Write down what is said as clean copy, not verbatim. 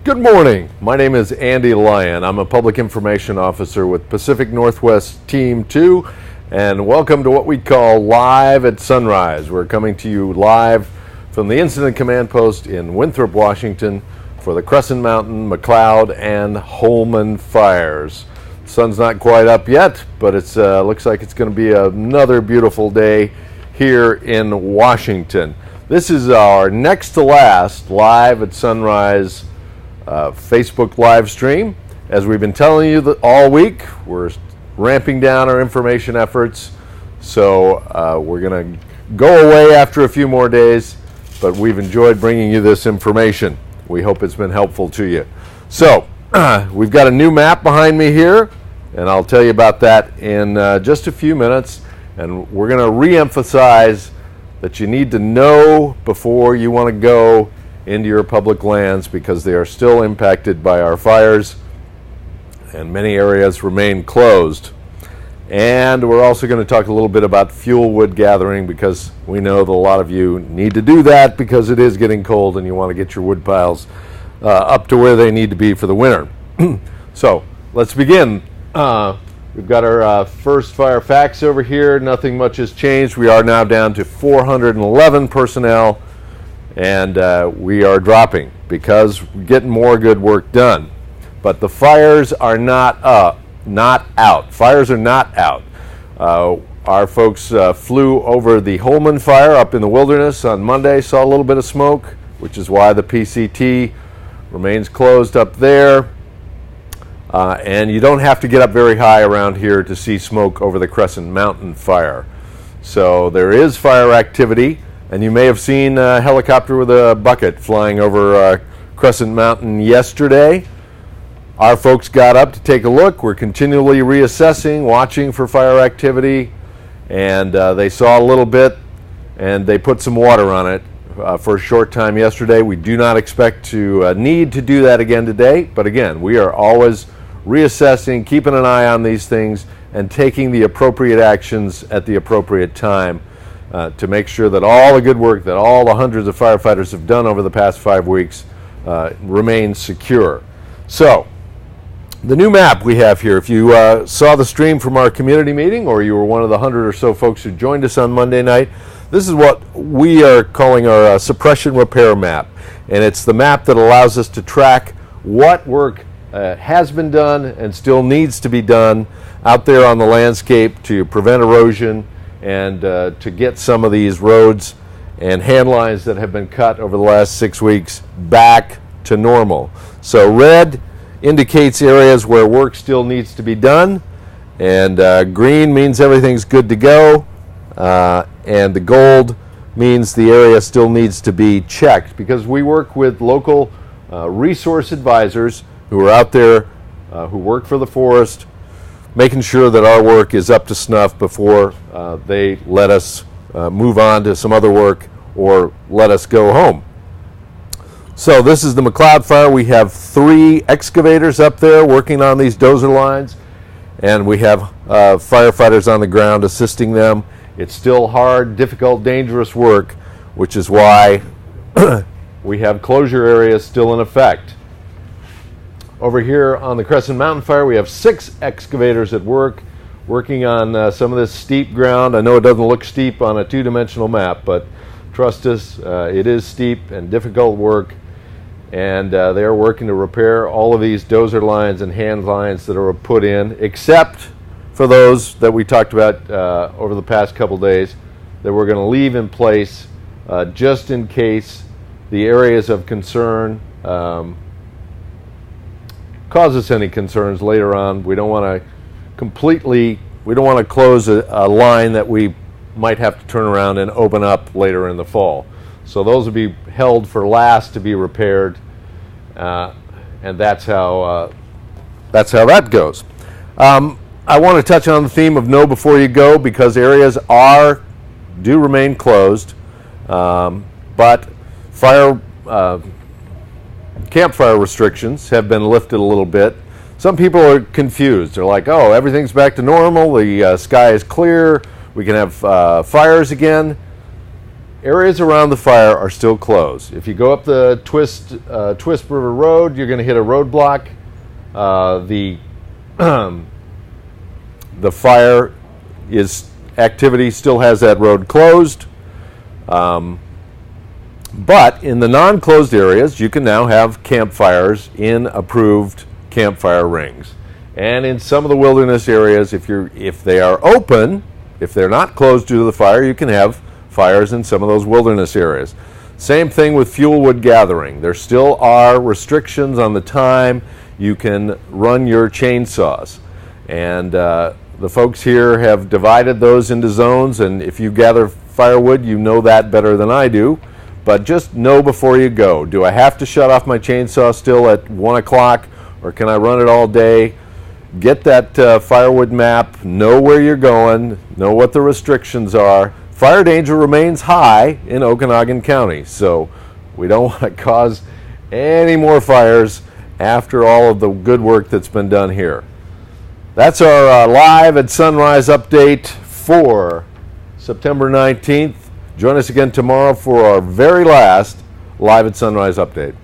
Good morning. My name is Andy Lyon. I'm a public information officer with Pacific Northwest Team 2, and welcome to what we call Live at Sunrise. We're coming to you live from the Incident Command Post in Winthrop, Washington for the Crescent Mountain, McLeod, and Holman fires. The sun's not quite up yet, but it looks like it's going to be another beautiful day here in Washington. This is our next to last Live at Sunrise Facebook live stream. As we've been telling you all week, we're ramping down our information efforts, so we're going to go away after a few more days, but we've enjoyed bringing you this information. We hope it's been helpful to you. So we've got a new map behind me here, and I'll tell you about that in just a few minutes. And we're going to re-emphasize that you need to know before you want to go into your public lands, because they are still impacted by our fires and many areas remain closed. And we're also going to talk a little bit about fuel wood gathering, because we know that a lot of you need to do that because it is getting cold and you want to get your wood piles up to where they need to be for the winter. So let's begin. We've got our first fire facts over here. Nothing much has changed. We are now down to 411 personnel, and we are dropping because we're getting more good work done. But the fires are not out. Fires are not out. Our folks flew over the Holman Fire up in the wilderness on Monday, saw a little bit of smoke, which is why the PCT remains closed up there. And you don't have to get up very high around here to see smoke over the Crescent Mountain Fire. So there is fire activity, and you may have seen a helicopter with a bucket flying over Crescent Mountain yesterday. Our folks got up to take a look. We're continually reassessing, watching for fire activity, and they saw a little bit, and they put some water on it for a short time yesterday. We do not expect to need to do that again today, but again, we are always reassessing, keeping an eye on these things, and taking the appropriate actions at the appropriate time to make sure that all the good work that all the hundreds of firefighters have done over the past 5 weeks remains secure. So, the new map we have here, if you saw the stream from our community meeting, or you were one of the 100 or so folks who joined us on Monday night, this is what we are calling our suppression repair map. And it's the map that allows us to track what work has been done and still needs to be done out there on the landscape to prevent erosion and to get some of these roads and hand lines that have been cut over the last 6 weeks back to normal. So red indicates areas where work still needs to be done, and green means everything's good to go, and the gold means the area still needs to be checked, because we work with local resource advisors who are out there who work for the forest, making sure that our work is up to snuff before they let us move on to some other work or let us go home. So this is the McLeod Fire. We have 3 excavators up there working on these dozer lines, and we have firefighters on the ground assisting them. It's still hard, difficult, dangerous work, which is why we have closure areas still in effect. Over here on the Crescent Mountain Fire, we have 6 excavators at work, working on some of this steep ground. I know it doesn't look steep on a 2-dimensional map, but trust us, it is steep and difficult work. And they are working to repair all of these dozer lines and hand lines that are put in, except for those that we talked about over the past couple days that we're going to leave in place just in case the areas of concern cause us any concerns later on. We don't want to close a line that we might have to turn around and open up later in the fall. So those will be held for last to be repaired, and that's how that goes. I want to touch on the theme of know before you go, because areas do remain closed, but campfire restrictions have been lifted a little bit. Some people are confused. They're like, oh, everything's back to normal, the sky is clear, we can have fires again. areas around the fire are still closed. If you go up the Twist River Road, you're going to hit a roadblock. The fire activity still has that road closed. But in the non-closed areas, you can now have campfires in approved campfire rings. And in some of the wilderness areas, if they are open, if they're not closed due to the fire, you can have fires in some of those wilderness areas. Same thing with fuel wood gathering. There still are restrictions on the time you can run your chainsaws. And the folks here have divided those into zones, and if you gather firewood, you know that better than I do. But just know before you go, do I have to shut off my chainsaw still at 1 o'clock, or can I run it all day? Get that firewood map, know where you're going, know what the restrictions are. Fire danger remains high in Okanogan County, so we don't want to cause any more fires after all of the good work that's been done here. That's our live at sunrise update for September 19th. Join us again tomorrow for our very last live at sunrise update.